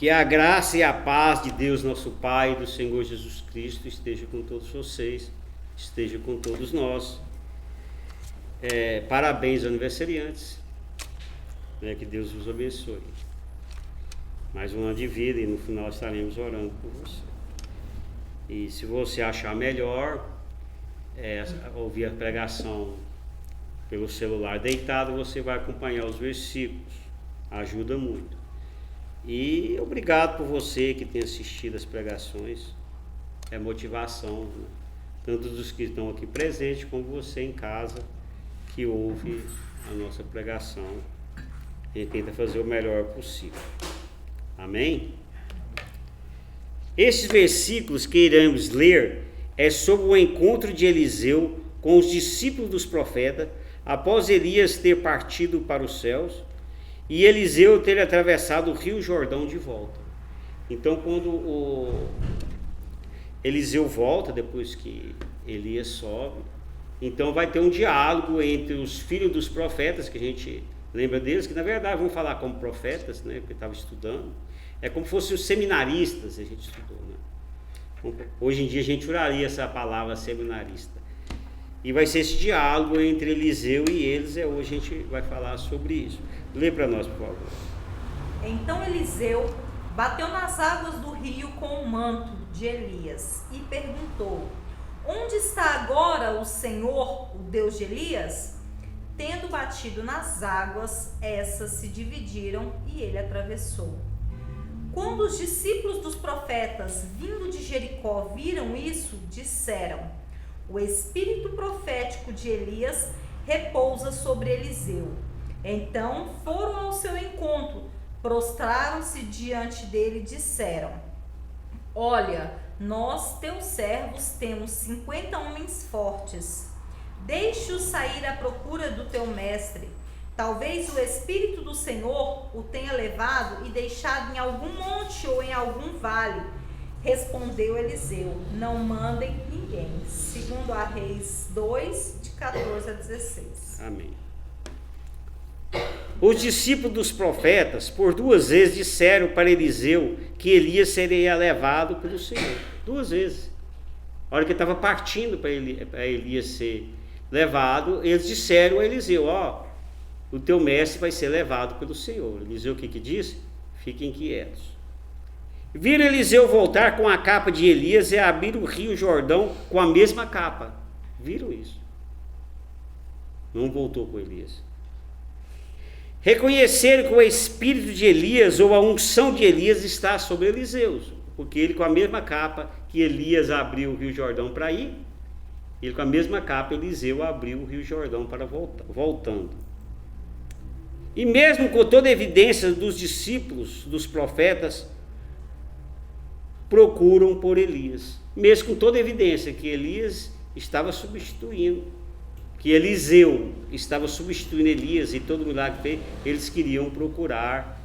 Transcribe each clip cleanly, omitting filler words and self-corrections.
Que a graça e a paz de Deus, nosso Pai, e do Senhor Jesus Cristo, esteja com todos vocês, esteja com todos nós. Parabéns, aniversariantes. Que Deus os abençoe. Mais um ano de vida e no final estaremos orando por você. E se você achar melhor ouvir a pregação pelo celular deitado, você vai acompanhar os versículos. Ajuda muito. E obrigado por você que tem assistido as pregações. É motivação, né? Tanto dos que estão aqui presentes, como você em casa, que ouve a nossa pregação. A gente tenta fazer o melhor possível. Amém? Esses versículos que iremos ler é sobre o encontro de Eliseu com os discípulos dos profetas, após Elias ter partido para os céus, e Eliseu ter atravessado o rio Jordão de volta. Então, quando o Eliseu volta, depois que Elias sobe, então vai ter um diálogo entre os filhos dos profetas, que a gente lembra deles, que na verdade vão falar como profetas, né, porque estava estudando. É como se fossem os seminaristas, a gente estudou, né? Hoje em dia a gente usaria essa palavra seminarista. E vai ser esse diálogo entre Eliseu e eles, hoje a gente vai falar sobre isso. Lê para nós, por favor. Então Eliseu bateu nas águas do rio com o manto de Elias e perguntou: onde está agora o Senhor, o Deus de Elias? Tendo batido nas águas, essas se dividiram e ele atravessou. Quando os discípulos dos profetas vindo de Jericó viram isso, disseram: o espírito profético de Elias repousa sobre Eliseu. Então foram ao seu encontro, prostraram-se diante dele e disseram: olha, nós, teus servos, temos 50 homens fortes. Deixe-os sair à procura do teu mestre. Talvez o Espírito do Senhor o tenha levado e deixado em algum monte ou em algum vale. Respondeu Eliseu: não mandem ninguém. Segundo a Reis 2, de 14 a 16. Amém. Os discípulos dos profetas, por 2 vezes, disseram para Eliseu que Elias seria levado pelo Senhor. 2 vezes. A hora que estava partindo para Elias ser levado, eles disseram a Eliseu: o teu mestre vai ser levado pelo Senhor. Eliseu o que disse? Fiquem quietos. Viram Eliseu voltar com a capa de Elias e abrir o rio Jordão com a mesma capa. Viram isso? Não voltou com Elias. Reconheceram que o espírito de Elias ou a unção de Elias está sobre Eliseu, porque ele com a mesma capa que Elias abriu o rio Jordão para ir, ele com a mesma capa Eliseu abriu o rio Jordão para voltando. E mesmo com toda a evidência dos discípulos, dos profetas, procuram por Elias, mesmo com toda a evidência que Elias estava substituindo, que Eliseu estava substituindo Elias e todo milagre que fez, eles queriam procurar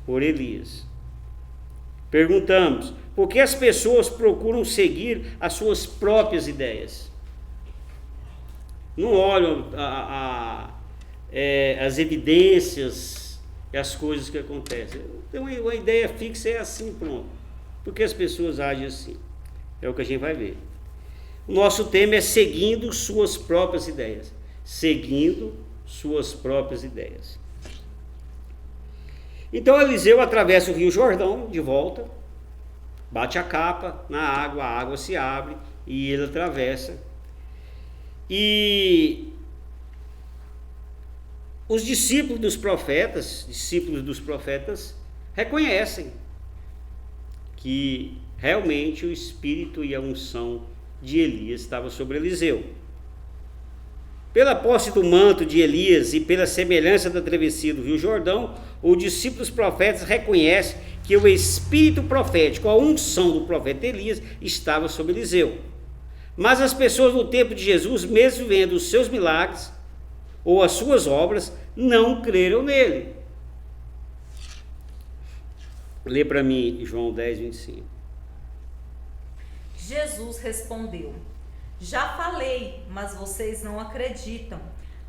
por Elias. Perguntamos: por que as pessoas procuram seguir as suas próprias ideias? Não olham as evidências e as coisas que acontecem. Então, uma ideia fixa é assim, pronto. Por que as pessoas agem assim? É o que a gente vai ver. O nosso tema é seguindo suas próprias ideias. Seguindo suas próprias ideias. Então Eliseu atravessa o rio Jordão de volta, bate a capa na água, a água se abre e ele atravessa. E os discípulos dos profetas reconhecem que realmente o espírito e a unção de Elias estava sobre Eliseu. Pela posse do manto de Elias e pela semelhança da travessia do rio Jordão, os discípulos profetas reconhecem que o espírito profético, a unção do profeta Elias, estava sobre Eliseu. Mas as pessoas no tempo de Jesus, mesmo vendo os seus milagres ou as suas obras, não creram nele. Lê para mim João 10, 25. Jesus respondeu: já falei, mas vocês não acreditam.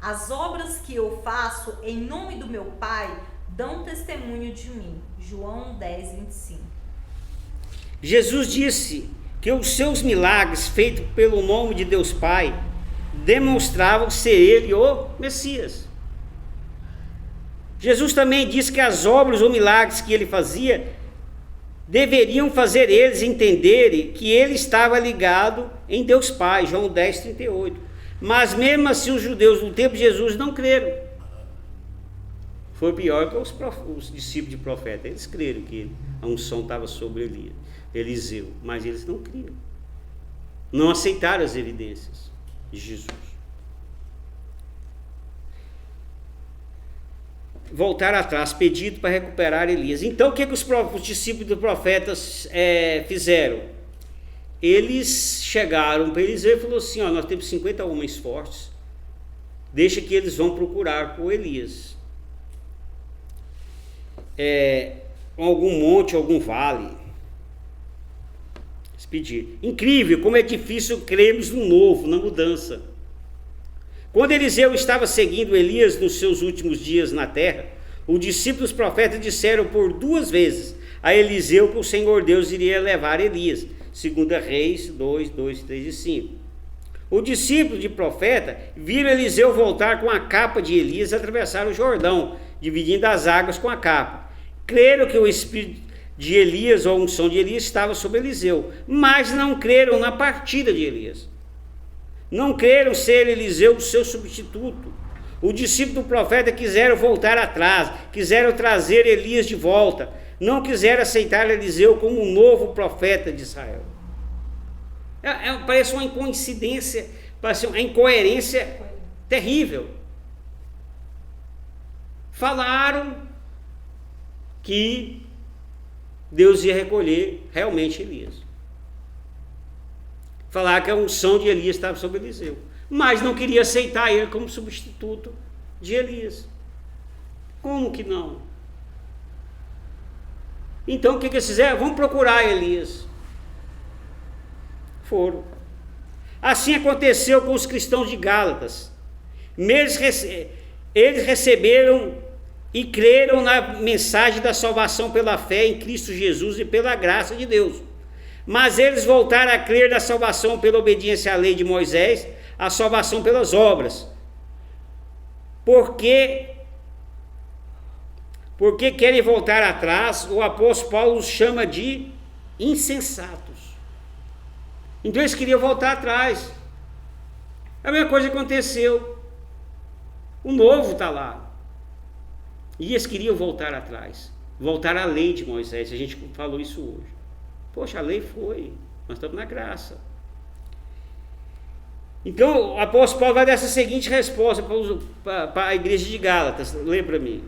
As obras que eu faço em nome do meu Pai, dão testemunho de mim. João 10, 25. Jesus disse que os seus milagres feitos pelo nome de Deus Pai demonstravam ser ele o Messias. Jesus também disse que as obras ou milagres que ele fazia deveriam fazer eles entenderem que ele estava ligado em Deus Pai, João 10, 38. Mas mesmo assim os judeus do tempo de Jesus não creram. Foi pior que os discípulos de profeta. Eles creram que a unção estava sobre Eliseu, mas eles não criam. Não aceitaram as evidências de Jesus. Voltar atrás, pedido para recuperar Elias. Então o que os discípulos dos profetas fizeram? Eles chegaram para Eliseu e falaram assim: nós temos 50 homens fortes, deixa que eles vão procurar por Elias, algum monte, algum vale. Eles pediram. Incrível como é difícil crermos no novo, na mudança. Quando Eliseu estava seguindo Elias nos seus últimos dias na terra, os discípulos profetas disseram por 2 vezes a Eliseu que o Senhor Deus iria levar Elias. 2 Reis 2, 2, 3 e 5. Os discípulos de profeta viram Eliseu voltar com a capa de Elias e atravessar o Jordão, dividindo as águas com a capa. Creram que o espírito de Elias, ou a unção de Elias, estava sobre Eliseu, mas não creram na partida de Elias. Não creram ser Eliseu o seu substituto. Os discípulos do profeta quiseram voltar atrás, quiseram trazer Elias de volta, não quiseram aceitar Eliseu como um novo profeta de Israel. Parece uma coincidência, parece uma incoerência terrível. Falaram que Deus ia recolher realmente Elias. Falar que a unção de Elias estava sobre Eliseu, mas não queria aceitar ele como substituto de Elias. Como que não? Então o que eles fizeram? Vamos procurar Elias. Foram. Assim aconteceu com os cristãos de Gálatas. Eles receberam e creram na mensagem da salvação pela fé em Cristo Jesus e pela graça de Deus. Mas eles voltaram a crer na salvação pela obediência à lei de Moisés, a salvação pelas obras. Porque querem voltar atrás, o apóstolo Paulo os chama de insensatos. Então eles queriam voltar atrás. A mesma coisa aconteceu. O novo está lá. E eles queriam voltar atrás. Voltar à lei de Moisés. A gente falou isso hoje. Poxa, a lei foi, nós estamos na graça. Então, o apóstolo Paulo vai dar essa seguinte resposta para a igreja de Gálatas. Lê para mim.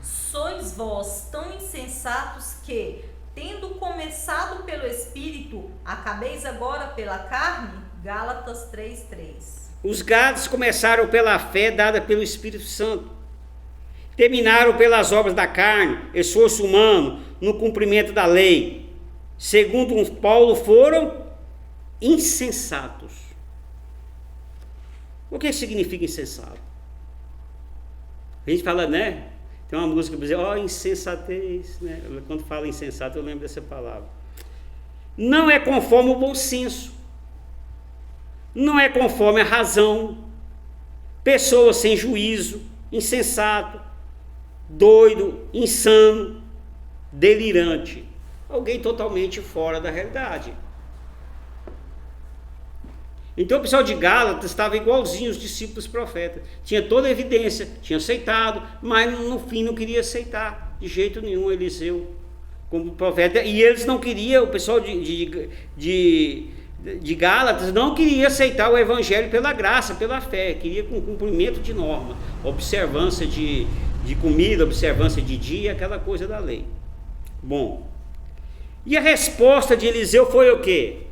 Sois vós tão insensatos que, tendo começado pelo Espírito, acabeis agora pela carne? Gálatas 3:3. Os Gálatas começaram pela fé dada pelo Espírito Santo. Terminaram pelas obras da carne, esforço humano, no cumprimento da lei. Segundo Paulo, foram insensatos. O que significa insensato? A gente fala, né? Tem uma música que diz, insensatez, né? Quando fala insensato, eu lembro dessa palavra. Não é conforme o bom senso. Não é conforme a razão. Pessoa sem juízo, insensato, doido, insano, delirante. Alguém totalmente fora da realidade. Então o pessoal de Gálatas estava igualzinho os discípulos profetas. Tinha toda a evidência, tinha aceitado, mas no fim não queria aceitar de jeito nenhum Eliseu como profeta. E eles não queriam, o pessoal de Gálatas não queria aceitar o evangelho pela graça, pela fé. Queria com cumprimento de norma, observância de comida, observância de dia, aquela coisa da lei. Bom, e a resposta de Eliseu foi o quê?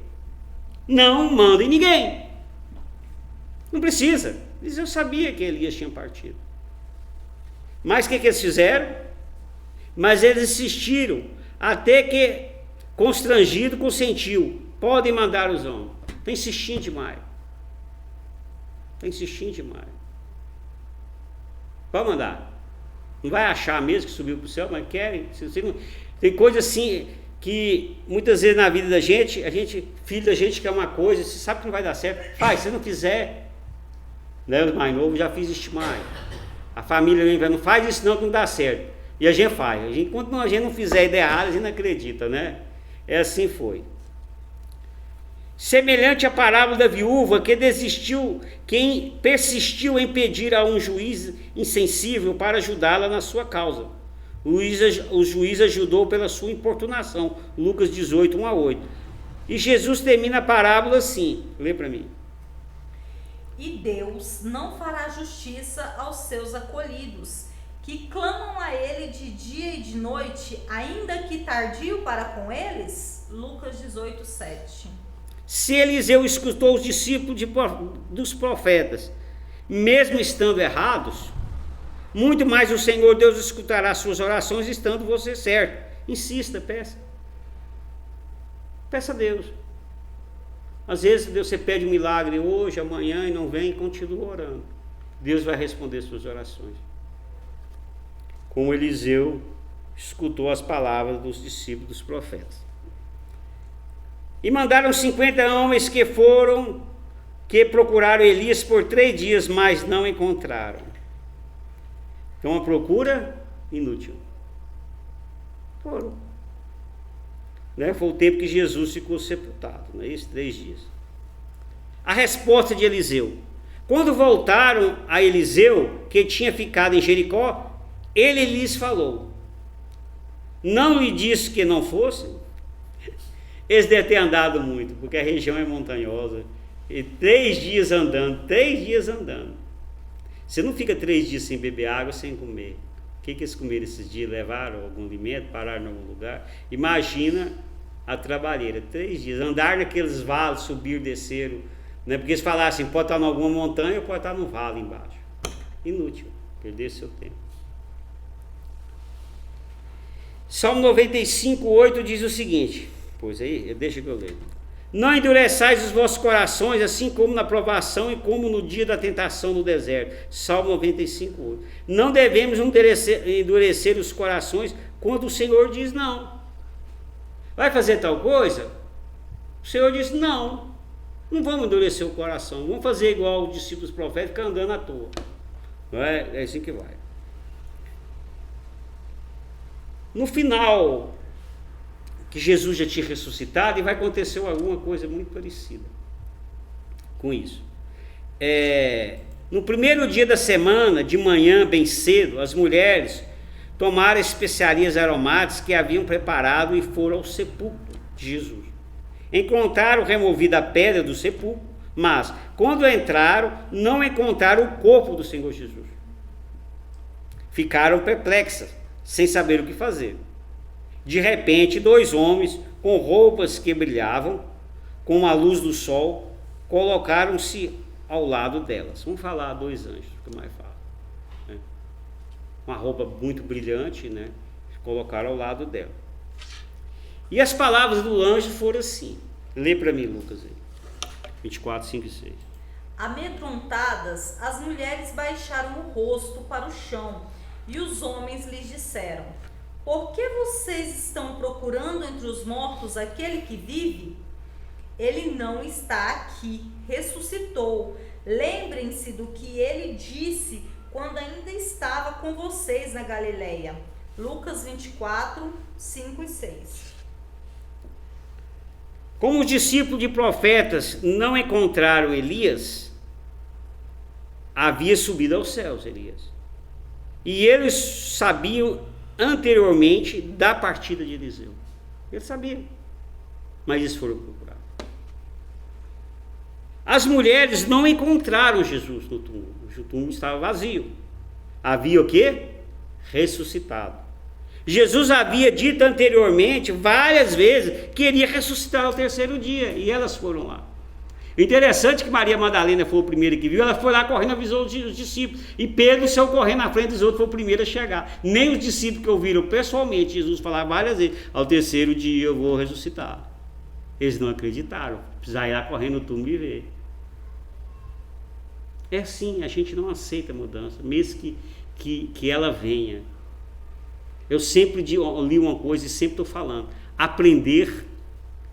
Não manda em ninguém. Não precisa. Eliseu sabia que Elias tinha partido. Mas o que eles fizeram? Mas eles insistiram, até que, constrangido, consentiu. Podem mandar os homens. Está insistindo demais. Está insistindo demais. Pode mandar. Não vai achar mesmo que subiu para o céu, mas querem. Tem coisa assim que muitas vezes na vida da gente, filho da gente quer uma coisa, você sabe que não vai dar certo. Pai, se não fizer, né, os mais novos, já fiz isso mais. A família vem, não faz isso não, que não dá certo. E a gente faz. Enquanto a gente não fizer ideia errada, a gente não acredita, né? É assim foi. Semelhante à parábola da viúva que desistiu, quem persistiu em pedir a um juiz insensível para ajudá-la na sua causa. O juiz ajudou pela sua importunação. Lucas 18, 1 a 8. E Jesus termina a parábola assim. Lê para mim. E Deus não fará justiça aos seus acolhidos, que clamam a ele de dia e de noite, ainda que tardio para com eles? Lucas 18, 7. Se Eliseu escutou os discípulos dos profetas, mesmo estando errados, muito mais o Senhor Deus escutará suas orações estando você certo. Insista, peça. Peça a Deus. Às vezes você pede um milagre hoje, amanhã e não vem, continua orando. Deus vai responder suas orações. Como Eliseu escutou as palavras dos discípulos dos profetas. E mandaram 50 homens que procuraram Elias por 3 dias, mas não encontraram. Então uma procura inútil. Foram. Né? Foi o tempo que Jesus ficou sepultado, não é isso? 3 dias. A resposta de Eliseu. Quando voltaram a Eliseu, que tinha ficado em Jericó, ele lhes falou. Não lhe disse que não fossem? Eles devem ter andado muito, porque a região é montanhosa. E 3 dias andando, 3 dias andando. Você não fica 3 dias sem beber água, sem comer. O que eles comeram esses dias? Levaram algum alimento, pararam em algum lugar? Imagina a trabalheira, 3 dias. Andar naqueles vales, subir, descer. Né? Porque eles falaram assim, pode estar em alguma montanha ou pode estar no vale embaixo. Inútil, perder seu tempo. Salmo 95, 8 diz o seguinte, pois aí, deixa que eu leio. Não endureçais os vossos corações, assim como na provação e como no dia da tentação no deserto. Salmo 95, 8. Não devemos endurecer os corações quando o Senhor diz não. Vai fazer tal coisa? O Senhor diz não. Não vamos endurecer o coração. Vamos fazer igual os discípulos proféticos, ficar andando à toa. Não é? É assim que vai. No final, que Jesus já tinha ressuscitado, e vai acontecer alguma coisa muito parecida com isso. No primeiro dia da semana, de manhã, bem cedo, as mulheres tomaram especiarias aromáticas que haviam preparado e foram ao sepulcro de Jesus. Encontraram removida a pedra do sepulcro, mas quando entraram, não encontraram o corpo do Senhor Jesus. Ficaram perplexas, sem saber o que fazer. De repente, 2 homens com roupas que brilhavam, com a luz do sol, colocaram-se ao lado delas. Vamos falar 2 anjos, fica mais fácil. Né? Uma roupa muito brilhante, né? Colocaram ao lado dela. E as palavras do anjo foram assim. Lê para mim, Lucas, aí. 24, 5 e 6. Amedrontadas, as mulheres baixaram o rosto para o chão, e os homens lhes disseram: por que vocês estão procurando entre os mortos aquele que vive? Ele não está aqui, ressuscitou. Lembrem-se do que ele disse quando ainda estava com vocês na Galileia. Lucas 24, 5 e 6. Como os discípulos de profetas não encontraram Elias, havia subido aos céus Elias. E eles sabiam anteriormente da partida de Eliseu. Eles sabiam, mas eles foram procurar. As mulheres não encontraram Jesus no túmulo. O túmulo estava vazio. Havia o quê? Ressuscitado. Jesus havia dito anteriormente, várias vezes, que iria ressuscitar ao 3º dia, e elas foram lá. Interessante que Maria Madalena foi o primeiro que viu, ela foi lá correndo, avisou os discípulos, e Pedro saiu correndo na frente dos outros, foi o primeiro a chegar. Nem os discípulos que ouviram pessoalmente Jesus falar várias vezes, ao 3º dia eu vou ressuscitar. Eles não acreditaram, precisaram ir lá correndo no túmulo e ver. É assim, a gente não aceita mudança, mesmo que ela venha. Eu sempre li uma coisa e sempre estou falando. Aprender,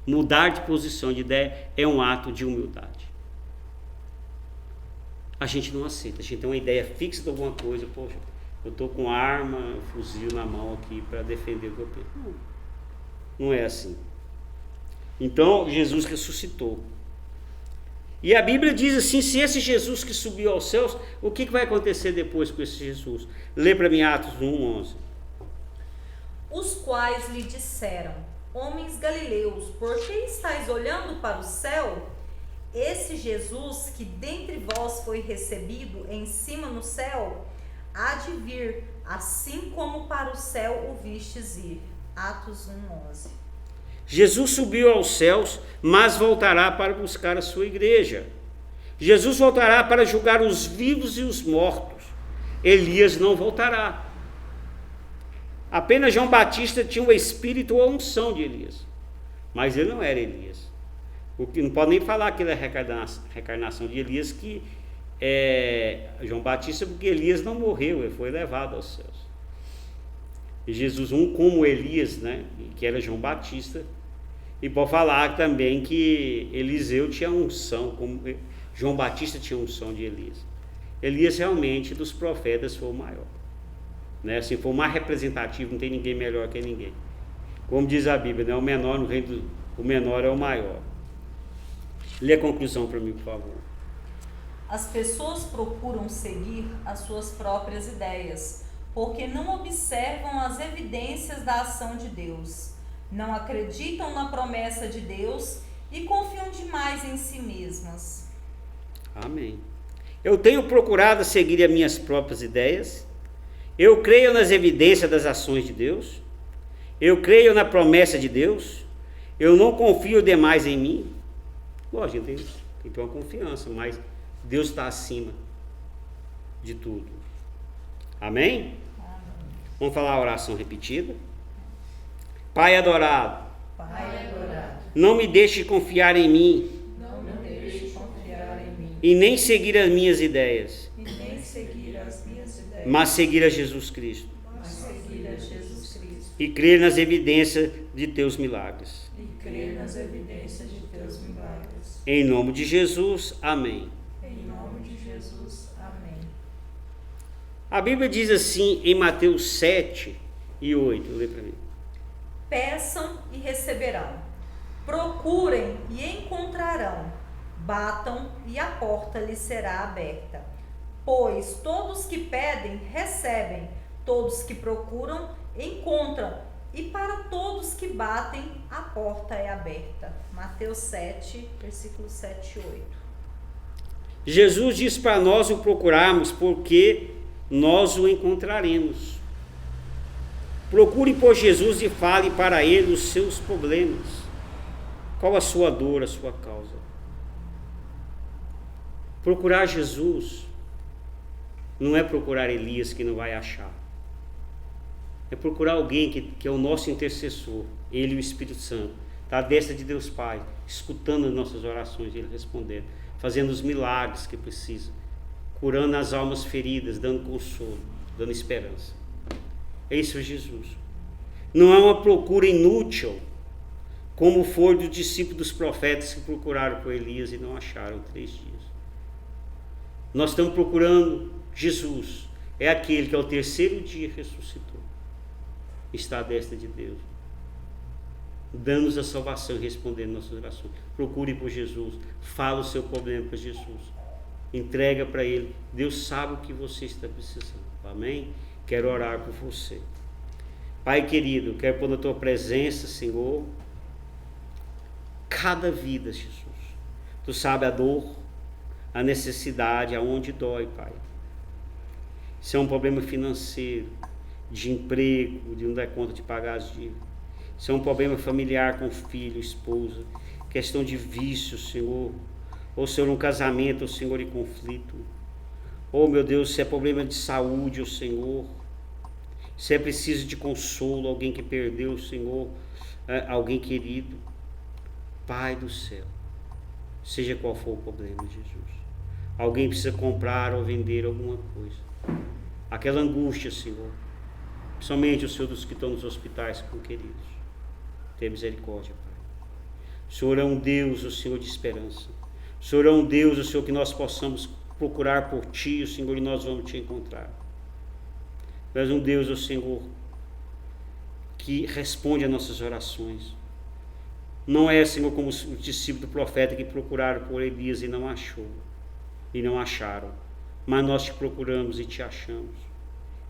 mudar de posição, de ideia, é um ato de humildade. A gente não aceita. A gente tem uma ideia fixa de alguma coisa. Poxa, eu estou com arma, fuzil na mão aqui para defender o que eu penso. Não é assim. Então, Jesus ressuscitou. E a Bíblia diz assim, se esse Jesus que subiu aos céus, o que vai acontecer depois com esse Jesus? Lê para mim Atos 1:11. Os quais lhe disseram: homens galileus, por que estáis olhando para o céu? Esse Jesus que dentre vós foi recebido em cima no céu, há de vir, assim como para o céu o vistes ir. Atos 1:11. Jesus subiu aos céus, mas voltará para buscar a sua igreja. Jesus voltará para julgar os vivos e os mortos. Elias não voltará. Apenas João Batista tinha o espírito ou a unção de Elias, mas ele não era Elias. O que não pode nem falar que ele é a reencarnação de Elias, que é João Batista, porque Elias não morreu, ele foi levado aos céus. E Jesus, como Elias, né, que era João Batista, e pode falar também que Eliseu tinha unção, como João Batista tinha unção de Elias. Elias realmente dos profetas foi o maior, né? Assim, foi o mais representativo, não tem ninguém melhor que ninguém. Como diz a Bíblia, né? O menor no reino o menor é o maior. Lê a conclusão para mim, por favor. As pessoas procuram seguir as suas próprias ideias, porque não observam as evidências da ação de Deus, não acreditam na promessa de Deus e confiam demais em si mesmas. Amém. Eu tenho procurado seguir as minhas próprias ideias, eu creio nas evidências das ações de Deus, eu creio na promessa de Deus, eu não confio demais em mim. Lógico, tem que ter uma confiança, mas Deus está acima de tudo. Amém? Vamos falar a oração repetida. Pai adorado, não me deixe confiar em mim, e nem seguir as minhas ideias, mas seguir a Jesus Cristo, e crer nas evidências de teus milagres. Em nome de Jesus, amém. A Bíblia diz assim em Mateus 7:8, lê para mim. Peçam e receberão, procurem e encontrarão, batam e a porta lhes será aberta. Pois todos que pedem, recebem, todos que procuram, encontram, e para todos que batem, a porta é aberta. Mateus 7, versículos 7 e 8. Jesus diz para nós o procurarmos, porque nós o encontraremos. Procure por Jesus e fale para ele os seus problemas. Qual a sua dor, a sua causa? Procurar Jesus não é procurar Elias que não vai achar. É procurar alguém que é o nosso intercessor, ele e o Espírito Santo, está à destra de Deus Pai, escutando as nossas orações e ele respondendo, fazendo os milagres que precisa, curando as almas feridas, dando consolo, dando esperança. É isso, Jesus. Não é uma procura inútil, como foi dos discípulos dos profetas que procuraram por Elias e não acharam 3 dias. Nós estamos procurando Jesus, é aquele que ao 3º dia ressuscitou, está à destra de Deus, dando-nos a salvação e respondendo nossas orações. Procure por Jesus, fala o seu problema para Jesus, entrega para Ele. Deus sabe o que você está precisando. Amém? Quero orar por você. Pai querido, quero pôr na tua presença, Senhor, cada vida, Jesus. Tu sabe a dor, a necessidade, aonde dói, Pai. Se é um problema financeiro, de emprego, de não dar conta de pagar as dívidas. Se é um problema familiar com filho, esposa, questão de vício, Senhor. Ou, Senhor, um casamento, ou, Senhor, em conflito. Ou, meu Deus, se é problema de saúde, ó Senhor. Se é preciso de consolo, alguém que perdeu, Senhor, alguém querido. Pai do céu, seja qual for o problema, Jesus. Alguém precisa comprar ou vender alguma coisa. aquela angústia, Senhor. Principalmente o Senhor dos que estão nos hospitais, com queridos. Tenha misericórdia, Pai. O Senhor é um Deus, o Senhor de esperança. O Senhor é um Deus, o Senhor, que nós possamos procurar por Ti, o Senhor, e nós vamos Te encontrar. Tu és um Deus, o Senhor, que responde a nossas orações. Não é, Senhor, como os discípulos do profeta que procuraram por Elias e não acharam. Mas nós Te procuramos e Te achamos.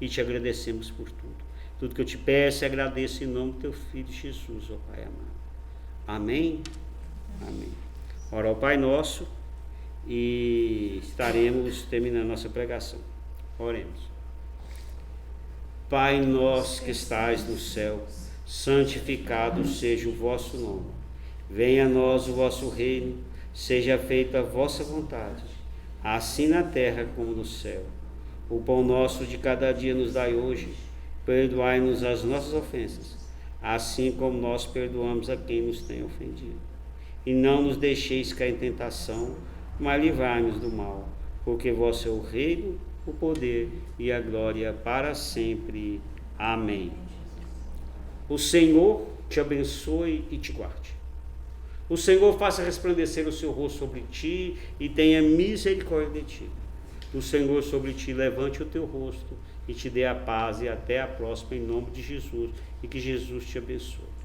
E Te agradecemos por tudo. Tudo que eu Te peço e agradeço em nome do Teu Filho Jesus, ó Pai amado. Amém? Amém. Ora ao Pai Nosso e estaremos terminando nossa pregação. Oremos. Pai nosso que estais no céu, santificado seja o vosso nome. Venha a nós o vosso reino, seja feita a vossa vontade, assim na terra como no céu. O pão nosso de cada dia nos dai hoje, perdoai-nos as nossas ofensas, assim como nós perdoamos a quem nos tem ofendido. E não nos deixeis cair em tentação, mas livrai-nos do mal, porque vosso é o reino, o poder e a glória para sempre. Amém. O Senhor te abençoe e te guarde. O Senhor faça resplandecer o seu rosto sobre ti e tenha misericórdia de ti. O Senhor sobre ti levante o teu rosto e te dê a paz, e até a próxima, em nome de Jesus, e que Jesus te abençoe.